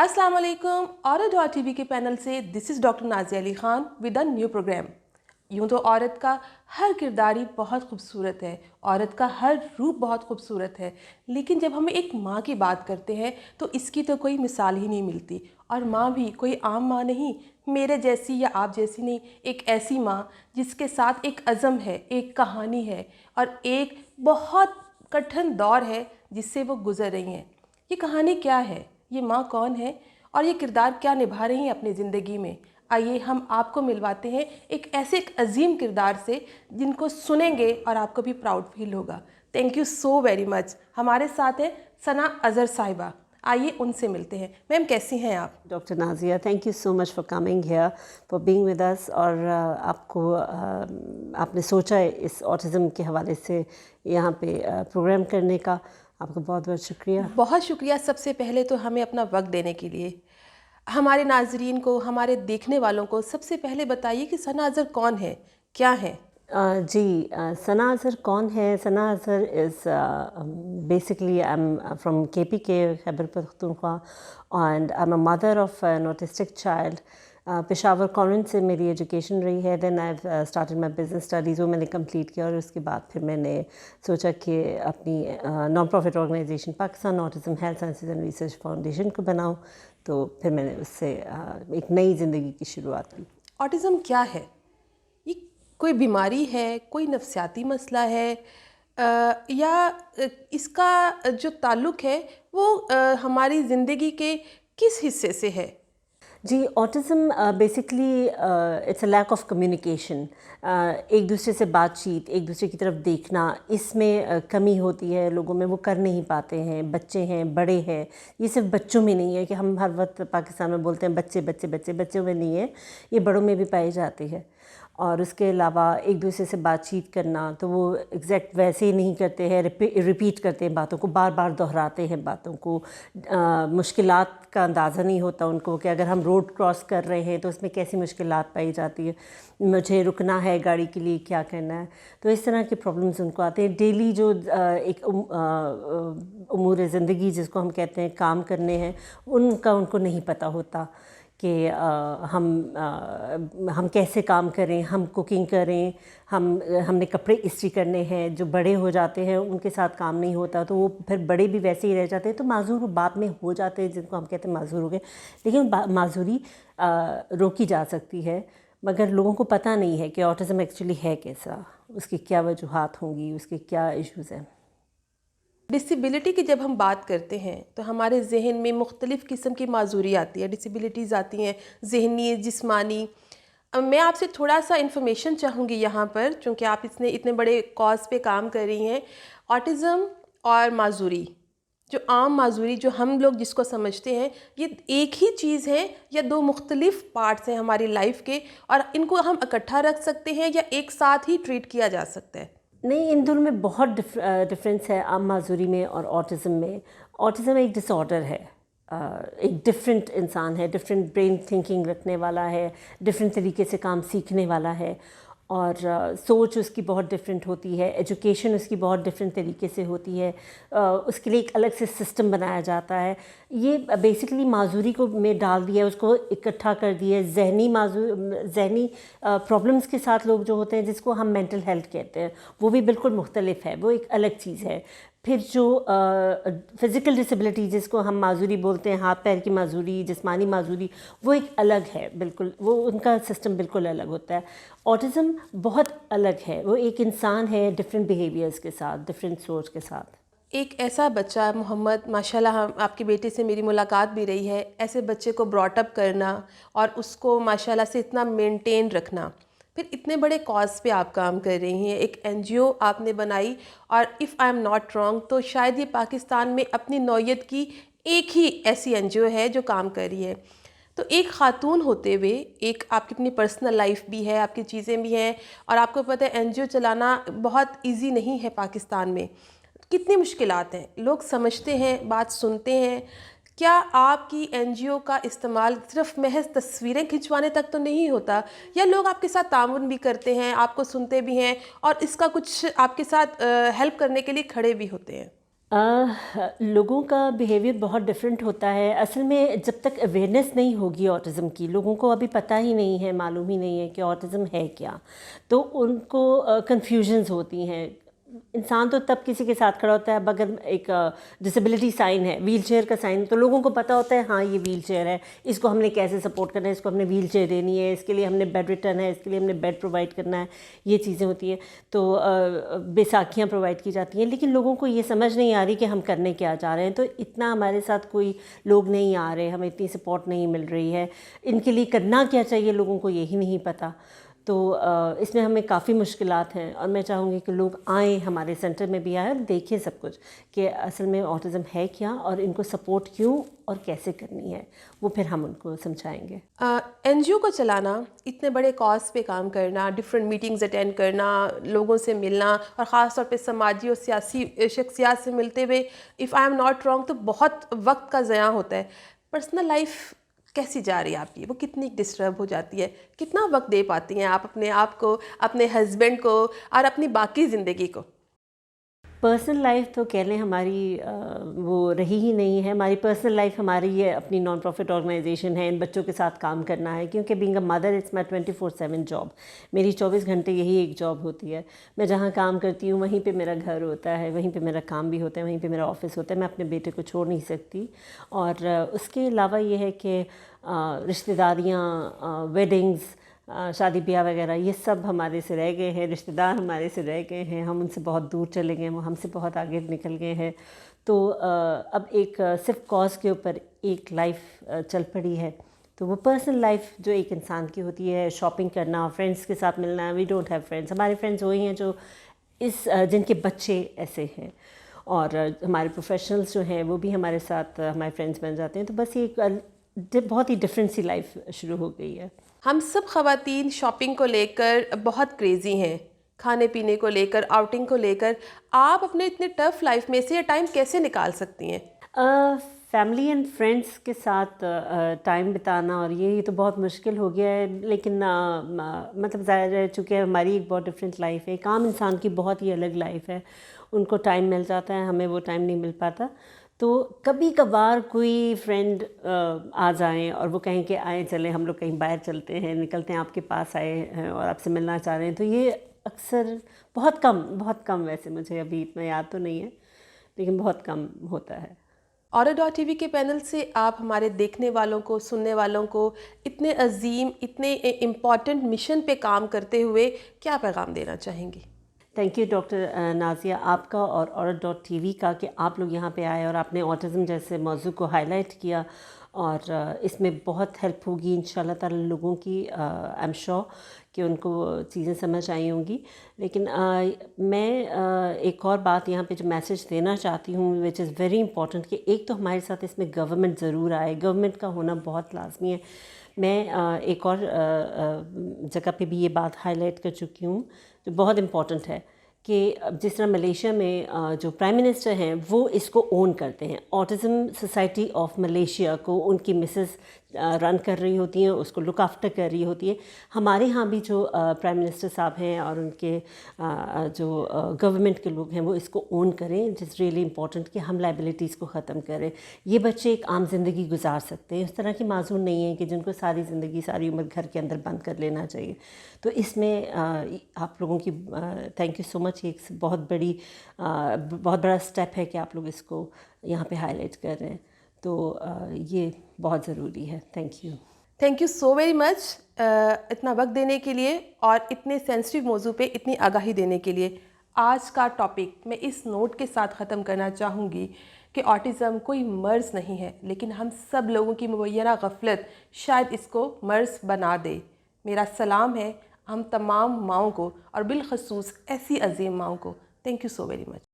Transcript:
अस्सलाम वालेकुम। औरत टीवी के पैनल से this is doctor Nazia Ali Khan with a new programme. यूँ तो औरत का हर किरदार ही बहुत खूबसूरत है, औरत का हर रूप बहुत खूबसूरत है, लेकिन जब हम एक माँ की बात करते हैं तो इसकी तो कोई मिसाल ही नहीं मिलती। और माँ भी कोई आम माँ नहीं, मेरे जैसी या आप जैसी नहीं, एक ऐसी माँ जिसके साथ एक अज़म है, एक कहानी है और एक बहुत कठिन दौर है जिससे वो गुज़र रही हैं। ये कहानी क्या है, ये माँ कौन है और ये किरदार क्या निभा रही हैं अपनी ज़िंदगी में। आइए हम आपको मिलवाते हैं एक ऐसे एक अजीम किरदार से जिनको सुनेंगे और आपको भी प्राउड फील होगा। Thank you so very much. हमारे साथ है सना अज़हर साहिबा, आइए उनसे मिलते हैं। मैम कैसी हैं आप? Doctor Nazia, thank you so much for coming here, for being with us. और आपने सोचा है इस ऑटिज़म के हवाले से यहाँ पे प्रोग्राम करने का, आपका बहुत बहुत शुक्रिया। बहुत शुक्रिया सबसे पहले तो हमें अपना वक्त देने के लिए। हमारे नाजरीन को, हमारे देखने वालों को सबसे पहले बताइए कि सना अज़हर कौन है, क्या है? सना अज़हर कौन है? Sana Azhar is basically I am from KPK, Khyber Pakhtunkhwa, and I am a mother of an autistic child. Peshawar convent से मेरी एजुकेशन रही है। Then I started my business studies, वो मैंने कंप्लीट किया और उसके बाद फिर मैंने सोचा कि अपनी non profit organisation Pakistan autism health sciences and research foundation को बनाऊँ। तो फिर मैंने उससे एक नई ज़िंदगी की शुरुआत की। ऑटिज़म क्या है? ये कोई बीमारी है, कोई नफ्सियाती मसला है, या इसका जो ताल्लुक़ है वो हमारी ज़िंदगी के किस हिस्से से है? जी, autism basically it's a lack of communication. एक दूसरे से बातचीत, एक दूसरे की तरफ देखना, इसमें कमी होती है लोगों में, वो कर नहीं पाते हैं। बच्चे हैं, बड़े हैं, ये सिर्फ बच्चों में नहीं है कि हम हर वक्त पाकिस्तान में बोलते हैं बच्चे बच्चे बच्चे, बच्चों में नहीं है, ये बड़ों में भी पाई जाती है। और उसके अलावा एक दूसरे से बातचीत करना, तो वो एग्जैक्ट वैसे ही नहीं करते हैं, रिपीट करते हैं बातों को, बार बार दोहराते हैं बातों को। मुश्किलात का अंदाज़ा नहीं होता उनको कि अगर हम रोड क्रॉस कर रहे हैं तो उसमें कैसी मुश्किलात पाई जाती है, मुझे रुकना है गाड़ी के लिए, क्या करना है। तो इस तरह के प्रॉब्लम्स उनको आते हैं। डेली जो एक उमूर ज़िंदगी जिसको हम कहते हैं, काम करने हैं, उनका उनको नहीं पता होता कि हम कैसे काम करें, हम कुकिंग करें, हमने कपड़े इस्त्री करने हैं। जो बड़े हो जाते हैं उनके साथ काम नहीं होता, तो वो फिर बड़े भी वैसे ही रह जाते हैं, तो माजूर बाद में हो जाते हैं, जिनको हम कहते हैं माजूर हो गए। लेकिन माजूरी रोकी जा सकती है, मगर लोगों को पता नहीं है कि ऑटिज़म एक्चुअली है कैसा, उसकी क्या वजूहात होंगी, उसके क्या इश्यूज़ हैं। डिसेबिलिटी की जब हम बात करते हैं तो हमारे जहन में मुख्तलिफ़ किस्म की माजूरी आती है, डिसेबिलिटीज़ आती हैं, ज़हनी, जिस्मानी। अब मैं आपसे थोड़ा सा इन्फॉर्मेशन चाहूँगी यहाँ पर, चूँकि आप इतने बड़े कॉज पे काम कर रही हैं। ऑटिज़म और माजूरी, जो आम माजूरी जो हम लोग जिसको समझते हैं, ये एक ही चीज़ है या दो मुख्तलिफ़ पार्ट्स हैं हमारी लाइफ के, और इनको हम इकट्ठा रख सकते हैं या एक साथ ही ट्रीट किया जा सकता है? नहीं, इन दोनों में बहुत डिफरेंस है, आम माजूरी में और ऑटिज़म में। ऑटिज़म एक डिसऑर्डर है, एक डिफरेंट इंसान है, डिफरेंट ब्रेन थिंकिंग रखने वाला है, डिफरेंट तरीके से काम सीखने वाला है, और सोच उसकी बहुत डिफरेंट होती है, एजुकेशन उसकी बहुत डिफरेंट तरीके से होती है, उसके लिए एक अलग से सिस्टम बनाया जाता है। ये बेसिकली माजूरी को में डाल दिया, उसको इकट्ठा कर दिया। जहनी प्रॉब्लम्स के साथ लोग जो होते हैं, जिसको हम मेंटल हेल्थ कहते हैं, वो भी बिल्कुल मुख्तलिफ है, वो एक अलग चीज़ है। फिर जो फ़िज़िकल डिसेबिलिटी जिसको हम माजूरी बोलते हैं, हाथ पैर की माजूरी, जिस्मानी माजूरी, वो एक अलग है बिल्कुल, वो उनका सिस्टम बिल्कुल अलग होता है। ऑटिज़म बहुत अलग है, वो एक इंसान है डिफरेंट बिहेवियर्स के साथ, डिफरेंट सोच के साथ। एक ऐसा बच्चा मोहम्मद, माशाल्लाह हम आपके बेटे से मेरी मुलाकात भी रही है, ऐसे बच्चे को ब्रॉट अप करना और उसको माशाल्लाह से इतना मेंटेन रखना, फिर इतने बड़े कॉज पे आप काम कर रही हैं, एक NGO आपने बनाई, और if I am not wrong तो शायद ये पाकिस्तान में अपनी नौयत की एक ही ऐसी NGO है जो काम कर रही है। तो एक ख़ातून होते हुए, एक आपकी अपनी पर्सनल लाइफ भी है, आपकी चीज़ें भी हैं, और आपको पता है NGO चलाना बहुत ईजी नहीं है पाकिस्तान में। कितनी मुश्किलात हैं, लोग समझते हैं, बात सुनते हैं। क्या आपकी NGO का इस्तेमाल सिर्फ महज तस्वीरें खिंचवाने तक तो नहीं होता, या लोग आपके साथ ताउन भी करते हैं, आपको सुनते भी हैं और इसका कुछ आपके साथ हेल्प करने के लिए खड़े भी होते हैं? لوگوں کا بیہیویئر بہت ڈفرینٹ ہوتا ہے. اصل میں جب تک اویئرنیس نہیں ہوگی آٹزم کی، لوگوں کو ابھی پتہ ہی نہیں ہے، معلوم ہی نہیں ہے کہ آٹزم ہے کیا، تو ان کو کنفیوژنز ہوتی ہیں. انسان تو تب کسی کے ساتھ کھڑا ہوتا ہے اب اگر ایک ڈسیبلٹی سائن ہے، ویل چیئر کا سائن، تو لوگوں کو پتہ ہوتا ہے ہاں یہ ویل چیئر ہے، اس کو ہم نے کیسے سپورٹ کرنا ہے، اس کو ہم نے ویل چیئر دینی ہے، اس کے لیے ہم نے بیڈ ریٹرن ہے، اس کے لیے ہم نے بیڈ پرووائڈ کرنا ہے، یہ چیزیں ہوتی ہیں. تو بیساکھیاں پرووائڈ کی جاتی ہیں، لیکن لوگوں کو یہ سمجھ نہیں آ رہی کہ ہم کرنے کیا چاہ رہے ہیں. تو اتنا ہمارے ساتھ کوئی لوگ نہیں آ رہے، ہمیں اتنی سپورٹ نہیں مل رہی ہے، ان کے لیے کرنا کیا چاہیے لوگوں کو یہی نہیں پتہ. تو اس میں ہمیں کافی مشکلات ہیں، اور میں چاہوں گی کہ لوگ آئیں، ہمارے سینٹر میں بھی آئیں اور دیکھیں سب کچھ کہ اصل میں آٹزم ہے کیا اور ان کو سپورٹ کیوں اور کیسے کرنی ہے، وہ پھر ہم ان کو سمجھائیں گے. این جی او کو چلانا، اتنے بڑے کاز پہ کام کرنا، ڈفرینٹ میٹنگز اٹینڈ کرنا، لوگوں سے ملنا، اور خاص طور پہ سماجی اور سیاسی شخصیات سے ملتے ہوئے، if I am not wrong, تو بہت وقت کا ضیاع ہوتا ہے. پرسنل لائف کیسی جا رہی ہے آپ کی؟ وہ کتنی ڈسٹرب ہو جاتی ہے؟ کتنا وقت دے پاتی ہیں آپ اپنے آپ کو، اپنے ہسبینڈ کو، اور اپنی باقی زندگی کو؟ پرسنل لائف تو کہہ لیں ہماری وہ رہی ہی نہیں ہے. ہماری پرسنل لائف ہماری یہ اپنی نان پروفٹ آرگنائزیشن ہے، ان بچوں کے ساتھ کام کرنا ہے، کیونکہ being a mother it's my 24/7 job. میری 24 گھنٹے یہی ایک جاب ہوتی ہے. میں جہاں کام کرتی ہوں وہیں پہ میرا گھر ہوتا ہے، وہیں پہ میرا کام بھی ہوتا ہے، وہیں پہ میرا آفس ہوتا ہے. میں اپنے بیٹے کو چھوڑ نہیں سکتی. اور اس کے علاوہ یہ ہے کہ رشتہ داریاں، ویڈنگز، شادی بیاہ وغیرہ، یہ سب ہمارے سے رہ گئے ہیں. رشتہ دار ہمارے سے رہ گئے ہیں، ہم ان سے بہت دور چلے گئے ہیں، وہ ہم سے بہت آگے نکل گئے ہیں. تو اب ایک صرف کاز کے اوپر ایک لائف چل پڑی ہے. تو وہ پرسنل لائف جو ایک انسان کی ہوتی ہے، شاپنگ کرنا، فرینڈس کے ساتھ ملنا. We don't have friends. ہمارے فرینڈس وہی ہیں جو جن کے بچے ایسے ہیں، اور ہمارے پروفیشنلز جو ہیں وہ بھی ہمارے ساتھ ہمارے فرینڈس بن جاتے ہیں. تو بس یہ ایک بہت ہی ڈفرینٹ سی لائف شروع ہو گئی ہے. ہم سب خواتین شاپنگ کو لے کر بہت کریزی ہیں، کھانے پینے کو لے کر، آؤٹنگ کو لے کر. آپ اپنے اتنے ٹف لائف میں سے یہ ٹائم کیسے نکال سکتی ہیں؟ فیملی اینڈ فرینڈس کے ساتھ ٹائم بتانا، اور یہ تو بہت مشکل ہو گیا ہے. لیکن مطلب ظاہر ہے چونکہ ہماری ایک بہت ڈفرینٹ لائف ہے، ایک عام انسان کی بہت ہی الگ لائف ہے. ان کو ٹائم مل جاتا ہے، ہمیں وہ ٹائم نہیں مل پاتا. تو کبھی کبھار کوئی فرینڈ آ جائیں اور وہ کہیں کہ آئیں چلیں ہم لوگ کہیں باہر چلتے ہیں، نکلتے ہیں، آپ کے پاس آئے ہیں اور آپ سے ملنا چاہ رہے ہیں. تو یہ اکثر بہت کم، ویسے مجھے ابھی اتنا یاد تو نہیں ہے، لیکن بہت کم ہوتا ہے. Aura.tv کے پینل سے آپ ہمارے دیکھنے والوں کو، سننے والوں کو اتنے عظیم، اتنے امپورٹنٹ مشن پہ کام کرتے ہوئے کیا پیغام دینا چاہیں گی؟ تھینک یو ڈاکٹر نازیہ، آپ کا اور Aura.tv کا کہ آپ لوگ یہاں پہ آئے اور آپ نے آٹزم جیسے موضوع کو ہائی لائٹ کیا، اور اس میں بہت ہیلپ ہوگی ان شاء اللہ تعالی لوگوں کی. آئی ایم شیور کہ ان کو چیزیں سمجھ آئی ہوں گی. لیکن میں ایک اور بات یہاں پہ جو میسیج دینا چاہتی ہوں وچ از ویری امپورٹنٹ، کہ ایک تو ہمارے ساتھ اس میں گورنمنٹ ضرور آئے، گورنمنٹ کا ہونا بہت لازمی ہے. میں ایک اور جگہ پہ بھی یہ بات ہائی لائٹ کر چکی ہوں جو بہت امپورٹنٹ ہے، کہ جس طرح ملیشیا میں جو پرائم منسٹر ہیں وہ اس کو اون کرتے ہیں. آٹزم سوسائٹی آف ملیشیا کو ان کی مسز رن کر رہی ہوتی ہیں، اس کو لک آفٹر کر رہی ہوتی ہے. ہمارے ہاں بھی جو پرائم منسٹر صاحب ہیں اور ان کے جو گورنمنٹ کے لوگ ہیں وہ اس کو اون کریں. جس ریئلی امپورٹنٹ کہ ہم لائبلٹیز کو ختم کریں. یہ بچے ایک عام زندگی گزار سکتے ہیں، اس طرح کے معذور نہیں ہیں کہ جن کو ساری زندگی، ساری عمر گھر کے اندر بند کر لینا چاہیے. تو اس میں آپ لوگوں کی تھینک یو سو مچ. ایک بہت بڑا اسٹیپ ہے کہ آپ لوگ اس کو یہاں پہ ہائی لائٹ کر رہے ہیں. تو یہ بہت ضروری ہے. Thank you so very much اتنا وقت دینے کے لیے اور اتنے سینسٹیو موضوع پہ اتنی آگاہی دینے کے لیے. آج کا ٹاپک میں اس نوٹ کے ساتھ ختم کرنا چاہوں گی کہ آٹزم کوئی مرض نہیں ہے، لیکن ہم سب لوگوں کی مبینہ غفلت شاید اس کو مرض بنا دے. میرا سلام ہے ہم تمام ماؤں کو، اور بالخصوص ایسی عظیم ماؤں کو. Thank you so very much.